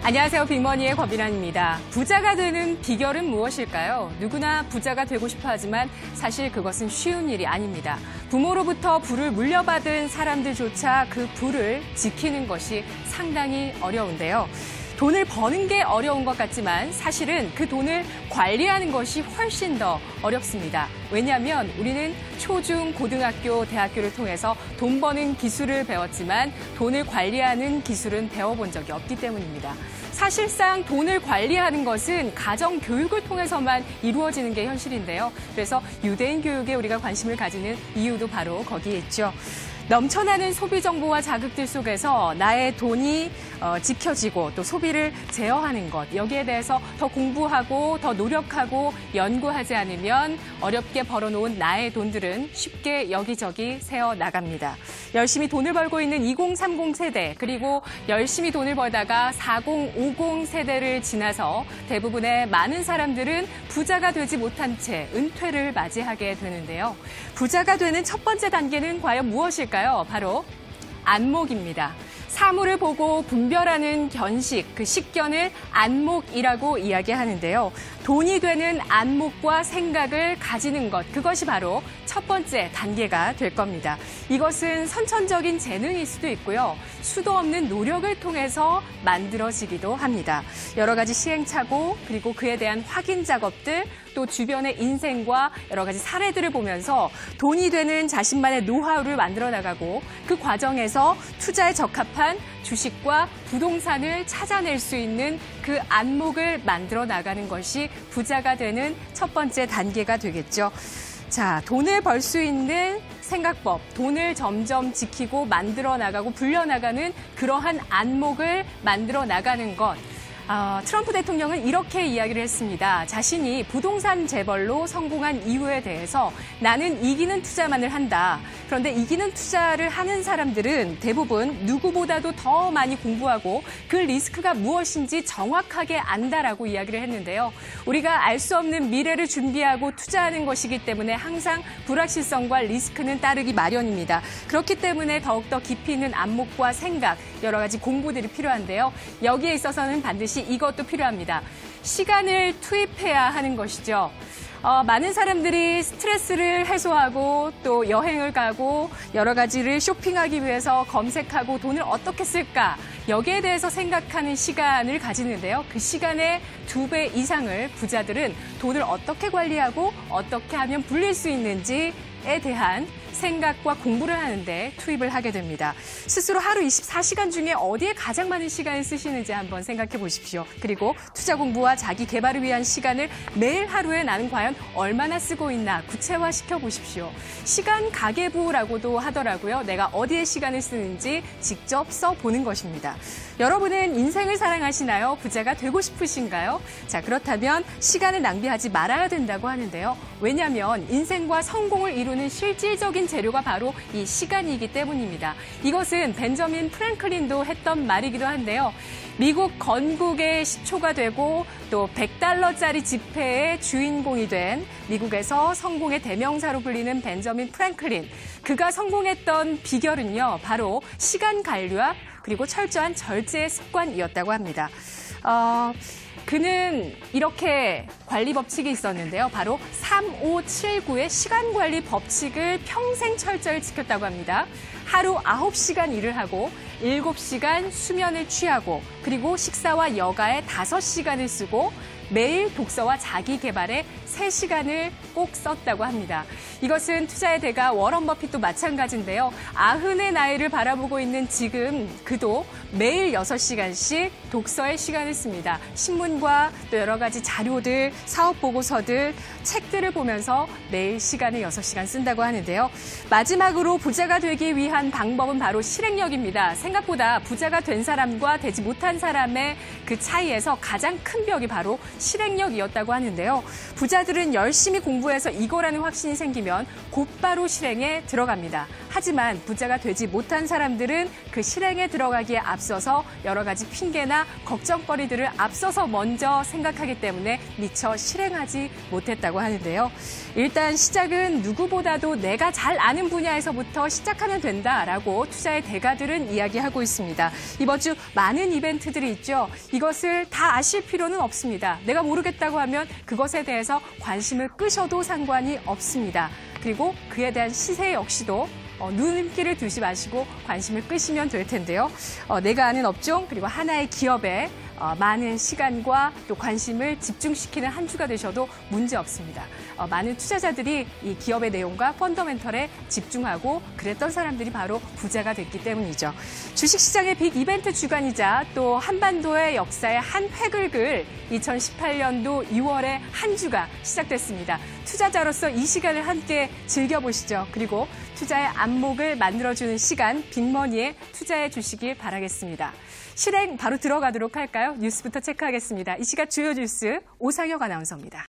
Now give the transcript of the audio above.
안녕하세요. 빅머니의 권빈환입니다. 부자가 되는 비결은 무엇일까요? 누구나 부자가 되고 싶어 하지만 사실 그것은 쉬운 일이 아닙니다. 부모로부터 부를 물려받은 사람들조차 그 부를 지키는 것이 상당히 어려운데요. 돈을 버는 게 어려운 것 같지만 사실은 그 돈을 관리하는 것이 훨씬 더 어렵습니다. 왜냐하면 우리는 초중, 고등학교, 대학교를 통해서 돈 버는 기술을 배웠지만 돈을 관리하는 기술은 배워본 적이 없기 때문입니다. 사실상 돈을 관리하는 것은 가정 교육을 통해서만 이루어지는 게 현실인데요. 그래서 유대인 교육에 우리가 관심을 가지는 이유도 바로 거기에 있죠. 넘쳐나는 소비 정보와 자극들 속에서 나의 돈이 지켜지고 또 소비를 제어하는 것, 여기에 대해서 더 공부하고 더 노력하고 연구하지 않으면 어렵게 벌어놓은 나의 돈들은 쉽게 여기저기 새어나갑니다. 열심히 돈을 벌고 있는 2030 세대, 그리고 열심히 돈을 벌다가 40, 50 세대를 지나서 대부분의 많은 사람들은 부자가 되지 못한 채 은퇴를 맞이하게 되는데요. 부자가 되는 첫 번째 단계는 과연 무엇일까요? 바로 안목입니다. 사물을 보고 분별하는 견식, 그 식견을 안목이라고 이야기하는데요. 돈이 되는 안목과 생각을 가지는 것, 그것이 바로 첫 번째 단계가 될 겁니다. 이것은 선천적인 재능일 수도 있고요. 수도 없는 노력을 통해서 만들어지기도 합니다. 여러 가지 시행착오, 그리고 그에 대한 확인 작업들, 또 주변의 인생과 여러 가지 사례들을 보면서 돈이 되는 자신만의 노하우를 만들어 나가고 그 과정에서 투자에 적합한 주식과 부동산을 찾아낼 수 있는 그 안목을 만들어 나가는 것이 부자가 되는 첫 번째 단계가 되겠죠. 자, 돈을 벌 수 있는 생각법, 돈을 점점 지키고 만들어 나가고 불려나가는 그러한 안목을 만들어 나가는 것. 트럼프 대통령은 이렇게 이야기를 했습니다. 자신이 부동산 재벌로 성공한 이유에 대해서 나는 이기는 투자만을 한다. 그런데 이기는 투자를 하는 사람들은 대부분 누구보다도 더 많이 공부하고 그 리스크가 무엇인지 정확하게 안다라고 이야기를 했는데요. 우리가 알 수 없는 미래를 준비하고 투자하는 것이기 때문에 항상 불확실성과 리스크는 따르기 마련입니다. 그렇기 때문에 더욱더 깊이 있는 안목과 생각, 여러 가지 공부들이 필요한데요. 여기에 있어서는 반드시 이것도 필요합니다. 시간을 투입해야 하는 것이죠. 많은 사람들이 스트레스를 해소하고 또 여행을 가고 여러 가지를 쇼핑하기 위해서 검색하고 돈을 어떻게 쓸까? 여기에 대해서 생각하는 시간을 가지는데요. 그 시간의 2배 이상을 부자들은 돈을 어떻게 관리하고 어떻게 하면 불릴 수 있는지에 대한 생각과 공부를 하는데 투입을 하게 됩니다. 스스로 하루 24시간 중에 어디에 가장 많은 시간을 쓰시는지 한번 생각해 보십시오. 그리고 투자 공부와 자기 개발을 위한 시간을 매일 하루에 나는 과연 얼마나 쓰고 있나 구체화시켜 보십시오. 시간 가계부라고도 하더라고요. 내가 어디에 시간을 쓰는지 직접 써보는 것입니다. 여러분은 인생을 사랑하시나요? 부자가 되고 싶으신가요? 자, 그렇다면 시간을 낭비하지 말아야 된다고 하는데요. 왜냐하면 인생과 성공을 이루는 실질적인 재료가 바로 이 시간이기 때문입니다. 이것은 벤저민 프랭클린도 했던 말이기도 한데요. 미국 건국의 시초가 되고 또 $100짜리 지폐의 주인공이 된 미국에서 성공의 대명사로 불리는 벤저민 프랭클린. 그가 성공했던 비결은요, 바로 시간 관리와 그리고 철저한 절제 습관이었다고 합니다. 그는 이렇게 관리 법칙이 있었는데요. 바로 3579의 시간 관리 법칙을 평생 철저히 지켰다고 합니다. 하루 9시간 일을 하고 7시간 수면을 취하고 그리고 식사와 여가에 5시간을 쓰고 매일 독서와 자기 개발에 3시간을 꼭 썼다고 합니다. 이것은 투자의 대가 워런 버핏도 마찬가지인데요. 90의 나이를 바라보고 있는 지금 그도 매일 6시간씩 독서의 시간을 씁니다. 신문과 또 여러 가지 자료들, 사업 보고서들, 책들을 보면서 매일 시간을 6시간 쓴다고 하는데요. 마지막으로 부자가 되기 위한 방법은 바로 실행력입니다. 생각보다 부자가 된 사람과 되지 못한 사람의 그 차이에서 가장 큰 벽이 바로 실행력이었다고 하는데요. 부자들은 열심히 공부해서 이거라는 확신이 생기면 곧바로 실행에 들어갑니다. 하지만 부자가 되지 못한 사람들은 그 실행에 들어가기에 앞서서 여러 가지 핑계나 걱정거리들을 앞서서 먼저 생각하기 때문에 미처 실행하지 못했다고 하는데요. 일단 시작은 누구보다도 내가 잘 아는 분야에서부터 시작하면 된다라고 투자의 대가들은 이야기하고 있습니다. 이번 주 많은 이벤트들이 있죠. 이것을 다 아실 필요는 없습니다. 내가 모르겠다고 하면 그것에 대해서 관심을 끄셔도 상관이 없습니다. 그리고 그에 대한 시세 역시도 눈길을 두지 마시고 관심을 끄시면 될 텐데요. 내가 아는 업종 그리고 하나의 기업에 많은 시간과 또 관심을 집중시키는 한 주가 되셔도 문제 없습니다. 많은 투자자들이 이 기업의 내용과 펀더멘털에 집중하고 그랬던 사람들이 바로 부자가 됐기 때문이죠. 주식시장의 빅 이벤트 주간이자 또 한반도의 역사에 한 획을 그을 2018년도 2월의 한 주가 시작됐습니다. 투자자로서 이 시간을 함께 즐겨보시죠. 그리고 투자의 안목을 만들어주는 시간, 빅머니에 투자해 주시길 바라겠습니다. 실행 바로 들어가도록 할까요? 뉴스부터 체크하겠습니다. 이 시각 주요 뉴스 오상혁 아나운서입니다.